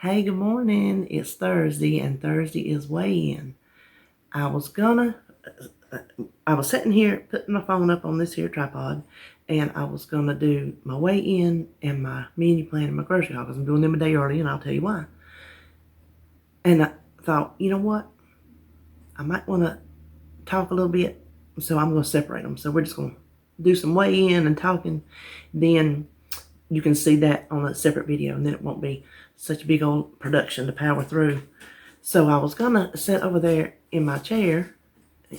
Hey, good morning. It's Thursday, and Thursday is weigh-in. I was sitting here putting my phone up on this here tripod, and I was gonna do my weigh-in and my menu plan and my grocery haul because I'm doing them a day early, and I'll tell you why. And I thought, you know what? I might want to talk a little bit, so I'm gonna separate them. So we're just gonna do some weigh-in and talking, then you can see that on a separate video, and then it won't be such a big old production to power through. So I was gonna sit over there in my chair,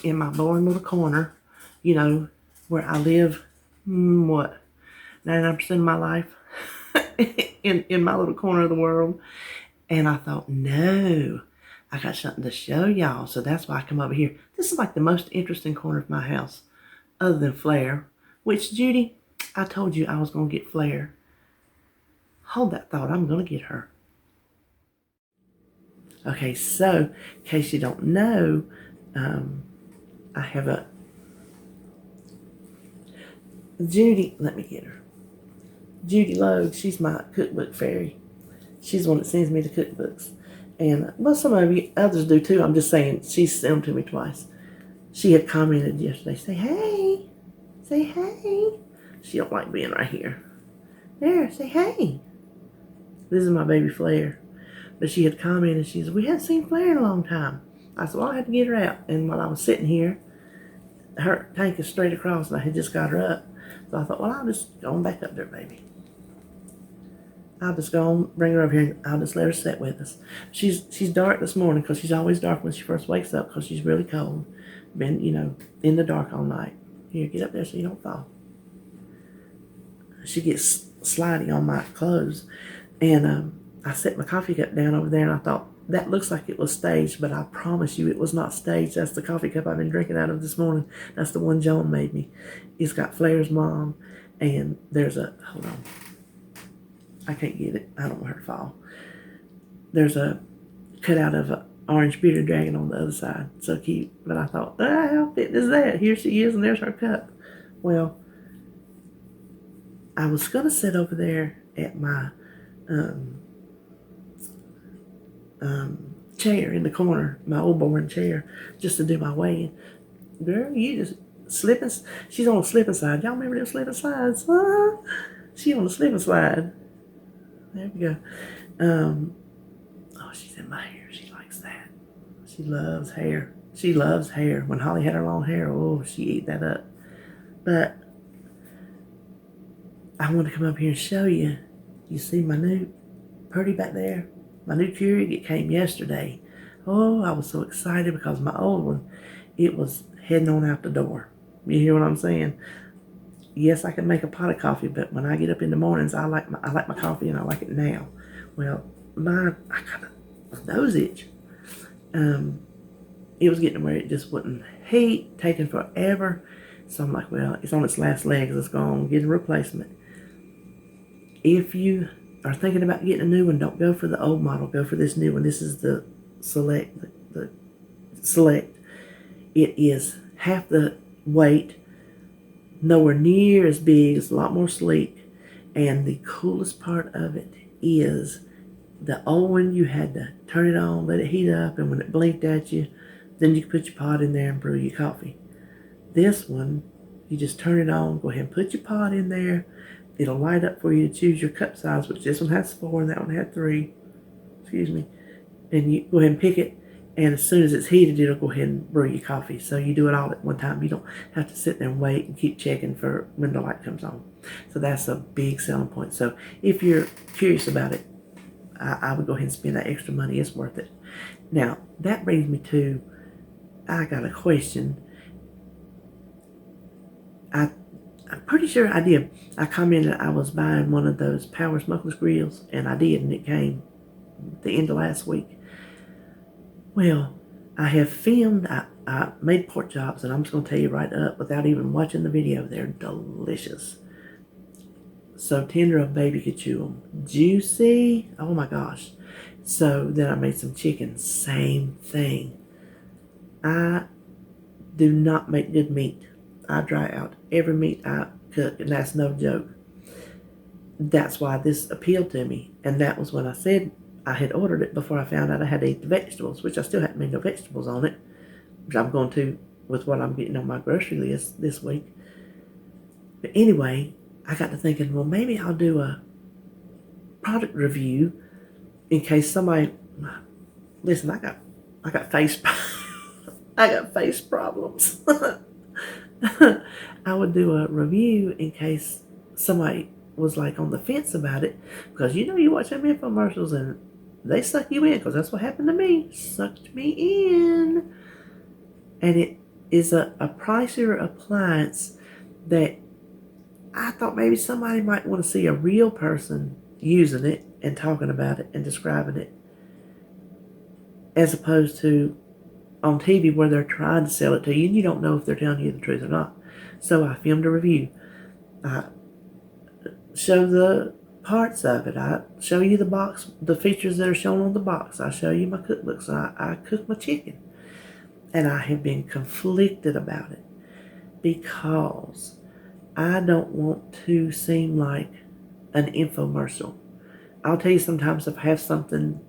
in my boring little corner, where I live, 99% of my life, in my little corner of the world. And I thought, no, I got something to show y'all. So that's why I come over here. This is like the most interesting corner of my house, other than Flair, which, Judy, I told you I was gonna get Flair. Hold that thought, I'm gonna get her. Okay, so in case you don't know, I have a Judy. Let me get her. Judy Logue. She's my cookbook fairy. She's the one that sends me the cookbooks, and well, some of you others do too. I'm just saying, she's sent them to me twice. She had commented yesterday, say hey. She don't like being right here. There, say hey. This is my baby Flair. But she had commented, she said, we haven't seen Flair in a long time. I said, well, I had to get her out. And while I was sitting here, her tank is straight across, and I had just got her up. So I thought, well, I'll just go on back up there, baby. I'll just go on, bring her over here, and I'll just let her sit with us. She's dark this morning because she's always dark when she first wakes up because she's really cold. Been, in the dark all night. Here, get up there so you don't fall. She gets sliding on my clothes. And I set my coffee cup down over there, and I thought, that looks like it was staged, but I promise you it was not staged. That's the coffee cup I've been drinking out of this morning. That's the one Joan made me. It's got Flair's mom, and there's hold on. I can't get it. I don't want her to fall. There's a cutout of an orange bearded dragon on the other side. So cute. But I thought, how fit is that? Here she is, and there's her cup. Well, I was going to sit over there at my chair in the corner, my old boring chair, just to do my weigh-in. Girl, you just slipping. She's on a slip and slide. Y'all remember them slip and slides? She on a slip and slide. There we go. Oh, she's in my hair. She likes that. She loves hair. She loves hair. When Holly had her long hair, oh, she ate that up. But I want to come up here and show you. You see my new Purdy back there? My new Keurig, it came yesterday. Oh, I was so excited because my old one, it was heading on out the door. You hear what I'm saying? Yes, I can make a pot of coffee, but when I get up in the mornings, I like my coffee, and I like it now. Well, I got a nose itch. It was getting to where it just wouldn't heat, taking forever. So I'm like, well, it's on its last legs. Let's go on and get a replacement. If you are thinking about getting a new one, don't go for the old model. Go for this new one. This is the Select. The Select. It is half the weight, nowhere near as big. It's a lot more sleek. And the coolest part of it is the old one, you had to turn it on, let it heat up, and when it blinked at you, then you could put your pot in there and brew your coffee. This one, you just turn it on, go ahead and put your pot in there. It'll light up for you to choose your cup size, which this one has 4 and that one had 3. Excuse me. And you go ahead and pick it, and as soon as it's heated, it'll go ahead and brew your coffee. So you do it all at one time. You don't have to sit there and wait and keep checking for when the light comes on. So that's a big selling point. So if you're curious about it, I would go ahead and spend that extra money. It's worth it. Now, that brings me to, I got a question. I'm pretty sure I did. I commented I was buying one of those power smokeless grills, and I did, and it came the end of last week. Well, I have filmed, I made pork chops, and I'm just going to tell you right up, without even watching the video, they're delicious. So tender a baby could chew them. Juicy. Oh my gosh. So then I made some chicken. Same thing. I do not make good meat. I dry out every meat I cook, and that's no joke. That's why this appealed to me. And that was when I said I had ordered it before I found out I had to eat the vegetables, which I still haven't made no vegetables on it, which I'm going to with what I'm getting on my grocery list this week. But anyway, I got to thinking, well, maybe I'll do a product review in case somebody, listen, I got face I got face problems. I would do a review in case somebody was like on the fence about it, because you watch them infomercials and they suck you in, because that's what happened to me. Sucked me in. And it is a pricier appliance that I thought maybe somebody might want to see a real person using it and talking about it and describing it, as opposed to on TV where they're trying to sell it to you and you don't know if they're telling you the truth or not. So I filmed a review. I show the parts of it. I show you the box, the features that are shown on the box. I show you my cookbooks. I cook my chicken. And I have been conflicted about it because I don't want to seem like an infomercial. I'll tell you, sometimes if I have something,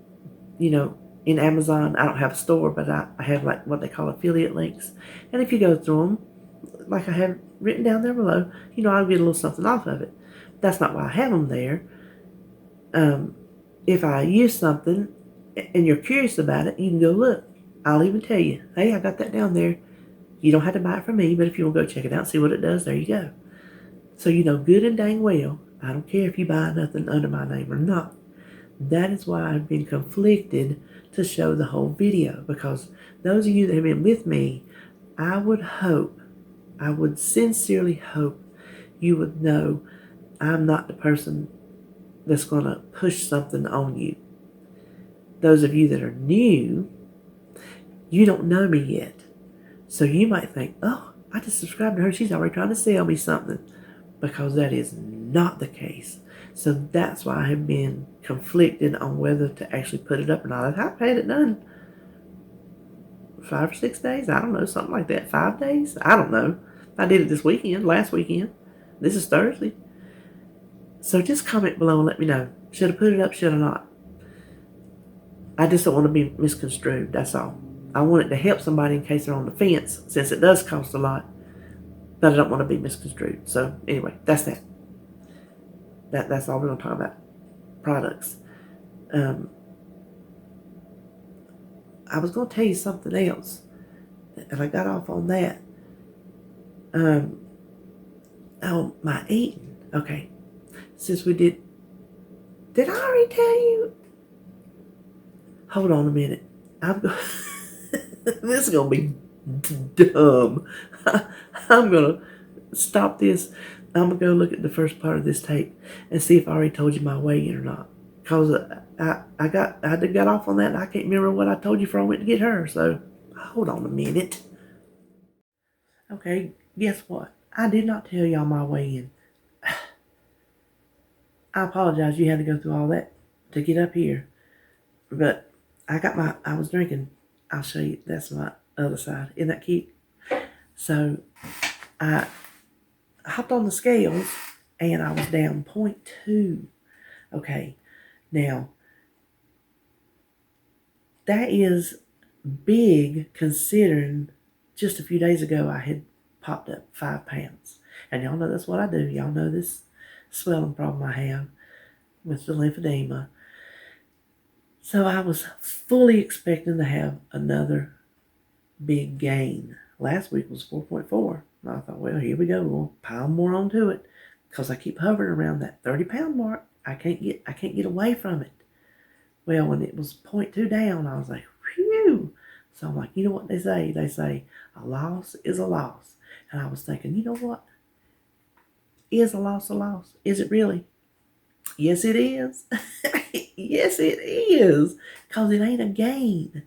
in Amazon, I don't have a store, but I have like what they call affiliate links. And if you go through them, like I have written down there below, I'll get a little something off of it. That's not why I have them there. If I use something and you're curious about it, you can go look. I'll even tell you, hey, I got that down there. You don't have to buy it from me, but if you want to go check it out and see what it does, there you go. So good and dang well, I don't care if you buy nothing under my name or not. That is why I've been conflicted to show the whole video, because those of you that have been with me, I would sincerely hope you would know I'm not the person that's going to push something on you. Those of you that are new, you don't know me yet. So you might think, oh, I just subscribed to her. She's already trying to sell me something. Because that is not the case. So that's why I have been conflicted on whether to actually put it up or not. I've had it done 5 or 6 days. I don't know, something like that. 5 days? I don't know. I did it last weekend. This is Thursday. So just comment below and let me know. Should I put it up, should I not? I just don't want to be misconstrued, that's all. I want it to help somebody in case they're on the fence, since it does cost a lot. But I don't want to be misconstrued. So anyway, that's that. That's all we're going to talk about. Products. I was going to tell you something else, and I got off on that. My eating. Okay. Since we did I already tell you? Hold on a minute. This is going to be dumb. I'm going to stop this. I'm going to go look at the first part of this tape and see if I already told you my weigh-in or not. Because I got off on that and I can't remember what I told you before I went to get her. So, hold on a minute. Okay, guess what? I did not tell y'all my weigh-in. I apologize you had to go through all that to get up here. But I was drinking. I'll show you. That's my other side. Isn't that cute? So, I hopped on the scales and I was down 0.2. Okay, now that is big considering just a few days ago I had popped up 5 pounds. And y'all know that's what I do. Y'all know this swelling problem I have with the lymphedema. So I was fully expecting to have another big gain. Last week was 4.4. And I thought, well, here we go. We'll pile more onto it. Because I keep hovering around that 30-pound mark. I can't get away from it. Well, when it was 0.2 down, I was like, whew. So I'm like, you know what they say? They say, a loss is a loss. And I was thinking, you know what? Is a loss a loss? Is it really? Yes, it is. Yes, it is. Because it ain't a gain.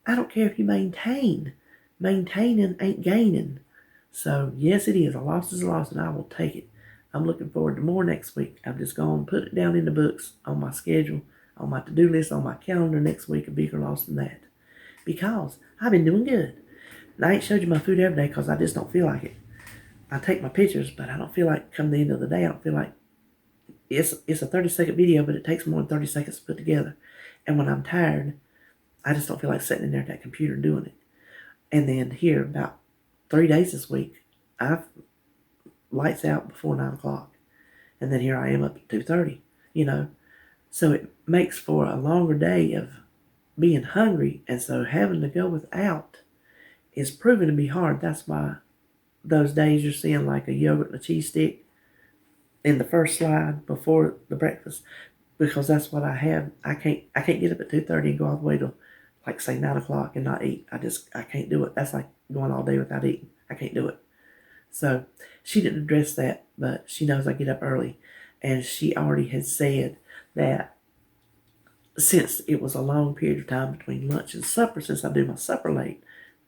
I don't care if you maintain. Maintaining ain't gaining. So, yes, it is. A loss is a loss, and I will take it. I'm looking forward to more next week. I'm just going to put it down in the books, on my schedule, on my to-do list, on my calendar next week, a bigger loss than that. Because I've been doing good. And I ain't showed you my food every day because I just don't feel like it. I take my pictures, but I don't feel like come the end of the day, I don't feel like it's a 30-second video, but it takes more than 30 seconds to put together. And when I'm tired, I just don't feel like sitting in there at that computer and doing it. And then here, about 3 days this week, I've lights out before 9 o'clock. And then here I am up at 2:30, you know. So it makes for a longer day of being hungry. And so having to go without is proving to be hard. That's why those days you're seeing like a yogurt and a cheese stick in the first slide before the breakfast, because that's what I have. I can't get up at 2:30 and go all the way to, like, say 9 o'clock and not eat. I can't do it. That's like going all day without eating. I can't do it. So she didn't address that, but she knows I get up early, and she already had said that since it was a long period of time between lunch and supper, since I do my supper late,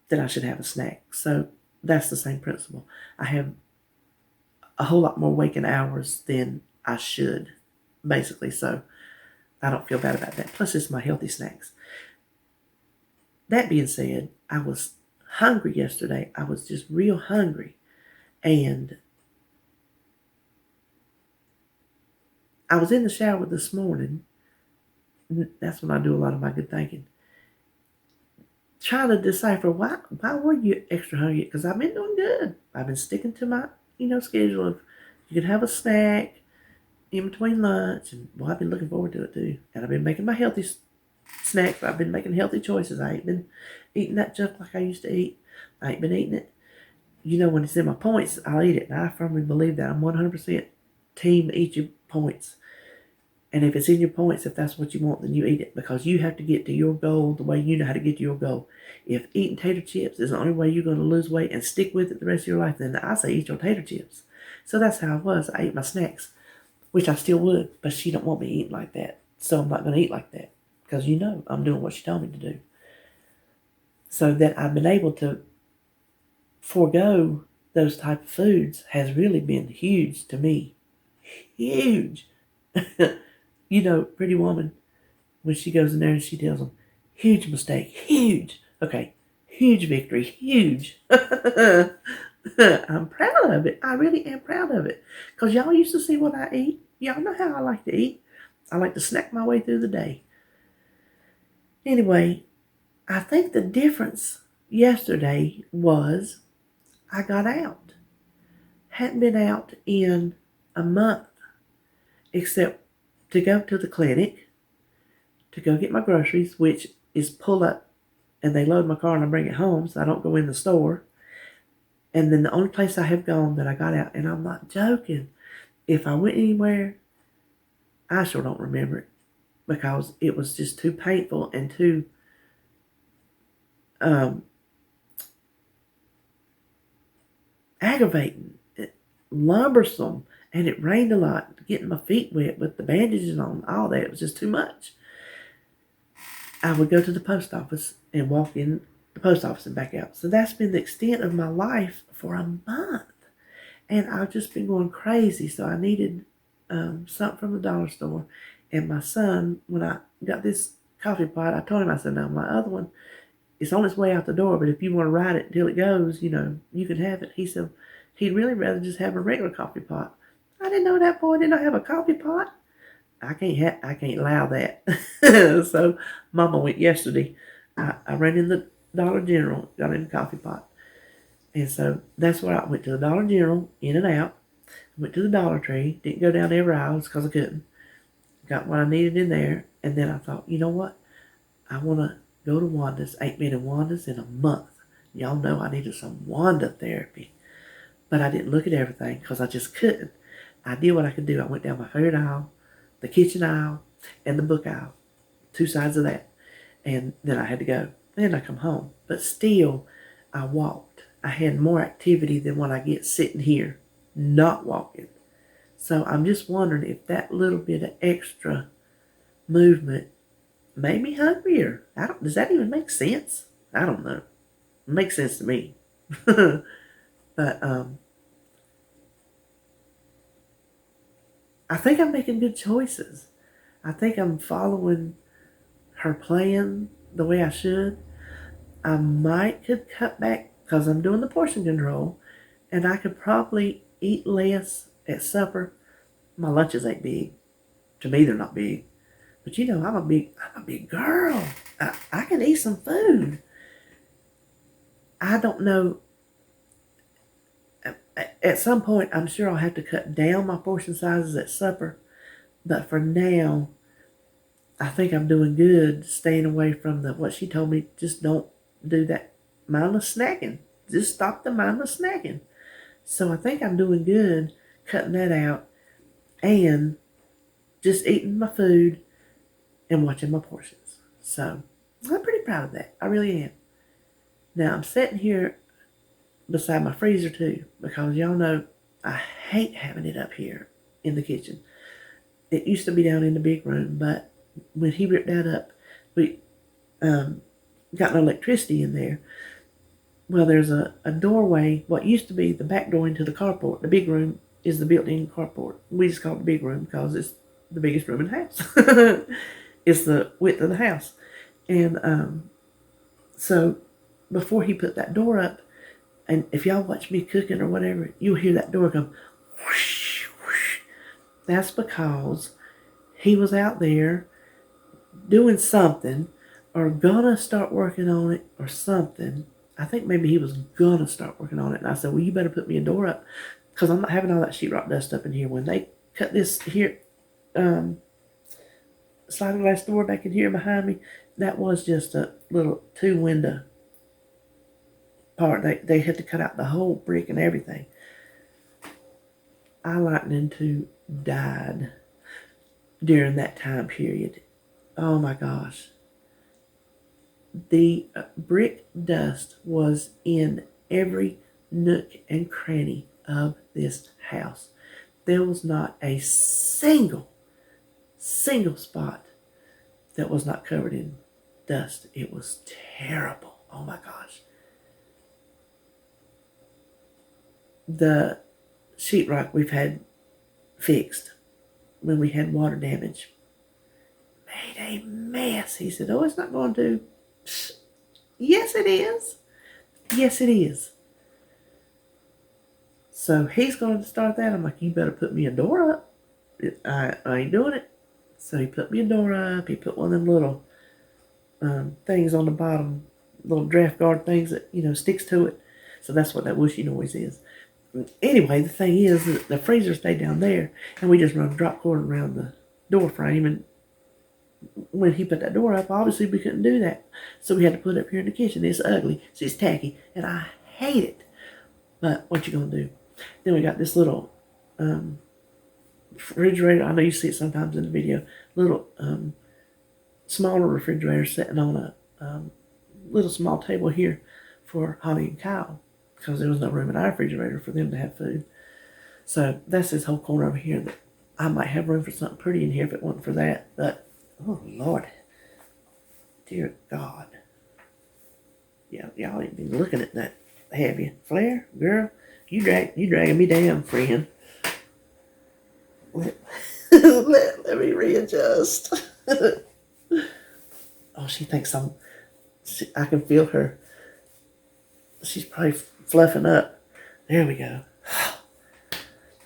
that I should have a snack. So that's the same principle. I have a whole lot more waking hours than I should, basically. So I don't feel bad about that. Plus, it's my healthy snacks. That being said, I was hungry yesterday. I was just real hungry. And I was in the shower this morning. That's when I do a lot of my good thinking. Trying to decipher why were you extra hungry? Because I've been doing good. I've been sticking to my, schedule of you can have a snack in between lunch. And, well, I've been looking forward to it too. And I've been making my healthy snacks. I've been making healthy choices. I ain't been eating that junk like I used to eat. I ain't been eating it. When it's in my points, I'll eat it. And I firmly believe that. I'm 100% team eat your points. And if it's in your points, if that's what you want, then you eat it. Because you have to get to your goal the way you know how to get to your goal. If eating tater chips is the only way you're going to lose weight and stick with it the rest of your life, then I say eat your tater chips. So that's how I was. I ate my snacks, which I still would. But she don't want me eating like that. So I'm not going to eat like that. Because I'm doing what she told me to do. So that I've been able to forego those type of foods has really been huge to me. Huge. Pretty woman, when she goes in there and she tells them, huge mistake, huge. Okay, huge victory, huge. I'm proud of it. I really am proud of it. Because y'all used to see what I eat. Y'all know how I like to eat. I like to snack my way through the day. Anyway, I think the difference yesterday was I got out. Hadn't been out in a month, except to go to the clinic, to go get my groceries, which is pull up and they load my car and I bring it home, so I don't go in the store. And then the only place I have gone that I got out, and I'm not joking, if I went anywhere, I sure don't remember it, because it was just too painful and too aggravating, lumbersome, and it rained a lot. Getting my feet wet with the bandages on, all that, it was just too much. I would go to the post office and walk in the post office and back out. So that's been the extent of my life for a month. And I've just been going crazy. So I needed something from the dollar store. And my son, when I got this coffee pot, I told him, I said, now my other one, it's on its way out the door, but if you want to ride it until it goes, you can have it. He said he'd really rather just have a regular coffee pot. I didn't know that boy didn't have a coffee pot. I can't allow that. So Mama went yesterday. I ran in the Dollar General, got in the coffee pot. And so that's where I went, to the Dollar General, in and out. Went to the Dollar Tree. Didn't go down every aisle because I couldn't. Got what I needed in there. And then I thought, you know what? I want to go to Wanda's. Ain't been in Wanda's in a month. Y'all know I needed some Wanda therapy. But I didn't look at everything because I just couldn't. I did what I could do. I went down my favorite aisle, the kitchen aisle, and the book aisle. 2 sides of that. And then I had to go. Then I come home. But still, I walked. I had more activity than what I get sitting here, not walking. So I'm just wondering if that little bit of extra movement made me hungrier. Does that even make sense? I don't know. It makes sense to me. But I think I'm making good choices. I think I'm following her plan the way I should. I could cut back because I'm doing the portion control, and I could probably eat less at supper My lunches ain't big. To me, they're not big. But you know, I'm a big girl. I can eat some food. I don't know. At some point, I'm sure I'll have to cut down my portion sizes at supper. But for now, I think I'm doing good staying away from what she told me. Just don't do that mindless snacking. Just stop the mindless snacking. So I think I'm doing good cutting that out and just eating my food and watching my portions. So I'm pretty proud of that. I really am. Now I'm sitting here beside my freezer too, because y'all know I hate having it up here in the kitchen. It used to be down in the big room, but when he ripped that up, we got no electricity in there. Well, there's a doorway, what used to be the back door into the carport. The big room is the built-in carport. We just call it the big room because it's the biggest room in the house. It's the width of the house. And so before he put that door up, and if y'all watch me cooking or whatever, you'll hear that door go whoosh, whoosh. That's because he was out there doing something or gonna start working on it or something. I think maybe he was gonna start working on it. And I said, well, you better put me a door up because I'm not having all that sheetrock dust up in here. When they cut this here, sliding glass door back in here behind me, that was just a little 2-window part. They had to cut out the whole brick and everything. I lightning to died during that time period. Oh my gosh. The brick dust was in every nook and cranny of this house. There was not a single spot that was not covered in dust. It was terrible. Oh my gosh. The sheetrock we've had fixed when we had water damage made a mess. He said, oh, it's not going to. Psst. Yes, it is. Yes, it is. So he's going to start that. I'm like, you better put me a door up. I ain't doing it. So he put me a door up. He put one of them little things on the bottom, little draft guard things that, sticks to it. So that's what that whooshy noise is. Anyway, the thing is that the freezer stayed down there, and we just run a drop cord around the door frame. And when he put that door up, obviously we couldn't do that. So we had to put it up here in the kitchen. It's ugly. It's tacky, and I hate it. But what you gonna do? Then we got this little refrigerator. I know you see it sometimes in the video. Little smaller refrigerator sitting on a little small table here for Holly and Kyle, because there was no room in our refrigerator for them to have food. So that's this whole corner over here that I might have room for something pretty in here if it wasn't for that. But, oh Lord, dear God. Yeah, y'all ain't been looking at that, have you? Flair, girl, you dragging me down, friend. Let me readjust. Oh, she thinks I can feel her. She's probably fluffing up. There we go.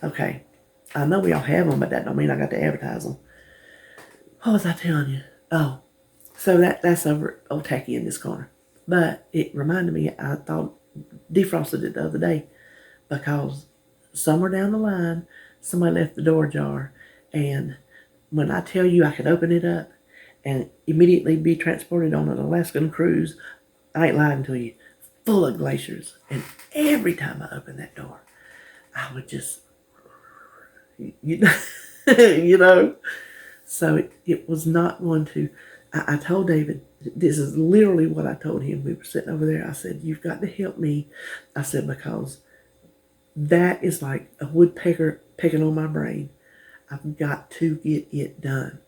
Okay. I know we all have them, but that don't mean I got to advertise them. What was I telling you? Oh, so that's over old tacky in this corner. But it reminded me, I thought defrosted it the other day because somewhere down the line, somebody left the door ajar. And when I tell you I could open it up and immediately be transported on an Alaskan cruise, I ain't lying to you. Full of glaciers. And every time I open that door, I would just, So it was not going to. I told David, this is literally what I told him. We were sitting over there. I said, you've got to help me. I said, because that is like a woodpecker pecking on my brain. I've got to get it done.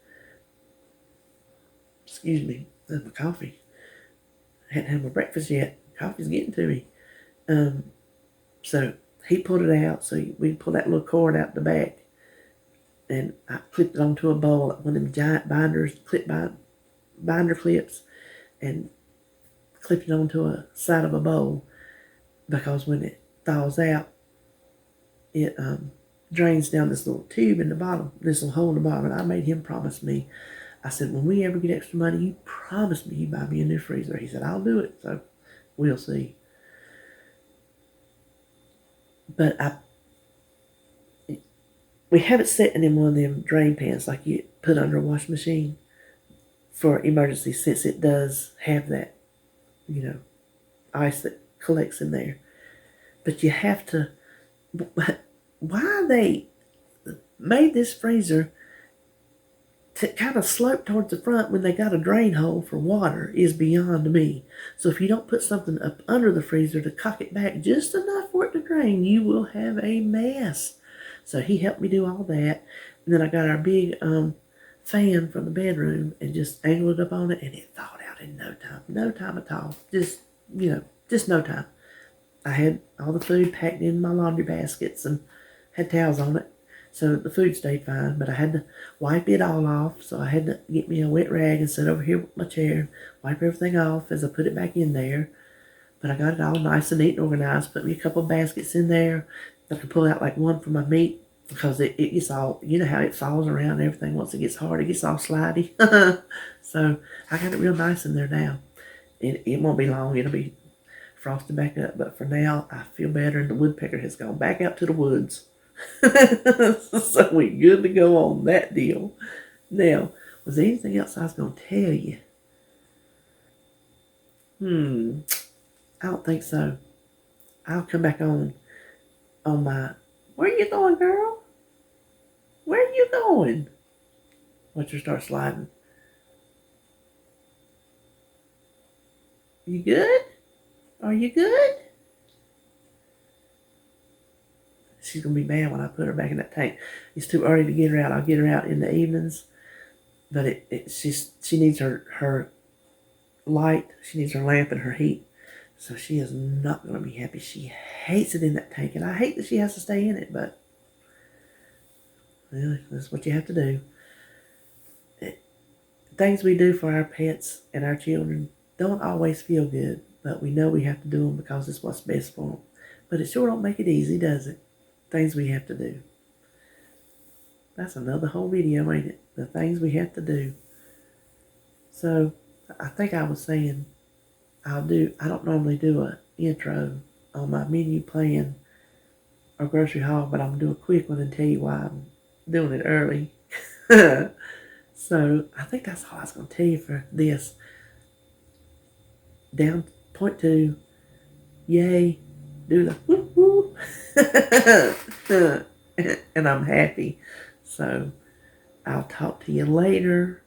Excuse me, that's my coffee. I hadn't had my breakfast yet. Coffee's getting to me. So he pulled it out. So we pulled that little cord out the back. And I clipped it onto a bowl, one of them giant binders, binder clips, and clipped it onto a side of a bowl, because when it thaws out, it drains down this little tube in the bottom, this little hole in the bottom. And I made him promise me. I said, when we ever get extra money, you promise me you buy me a new freezer. He said, I'll do it. So we'll see. But we have it sitting in one of them drain pans like you put under a washing machine for emergency, since it does have that, ice that collects in there. But you have to, why they made this freezer to kind of slope towards the front when they got a drain hole for water is beyond me. So if you don't put something up under the freezer to cock it back just enough for it to drain, you will have a mess. So he helped me do all that. And then I got our big fan from the bedroom and just angled it up on it, and it thawed out in no time. No time at all. Just no time. I had all the food packed in my laundry baskets and had towels on it. So the food stayed fine, but I had to wipe it all off. So I had to get me a wet rag and sit over here with my chair, wipe everything off as I put it back in there. But I got it all nice and neat and organized. Put me a couple of baskets in there. I could pull out like one for my meat, because it gets all, how it falls around and everything. Once it gets hard, it gets all slidey. So I got it real nice in there now. It won't be long. It'll be frosted back up. But for now, I feel better, and the woodpecker has gone back out to the woods. So we're good to go on that deal. Now, was there anything else I was going to tell you? I don't think so. I'll come back on my... Where are you going, girl? Where are you going? Watch her start sliding. You good? Are you good? She's going to be mad when I put her back in that tank. It's too early to get her out. I'll get her out in the evenings. But she needs her light. She needs her lamp and her heat. So she is not going to be happy. She hates it in that tank. And I hate that she has to stay in it. But, well, that's what you have to do. Things we do for our pets and our children don't always feel good. But we know we have to do them because it's what's best for them. But it sure don't make it easy, does it? Things we have to do. That's another whole video, ain't it? The things we have to do. So, I think I was saying, I don't normally do an intro on my menu plan or grocery haul, but I'm going to do a quick one and tell you why I'm doing it early. So, I think that's all I was going to tell you for this. Down, point 2, yay, do the whoop whoop. And I'm happy. So, I'll talk to you later.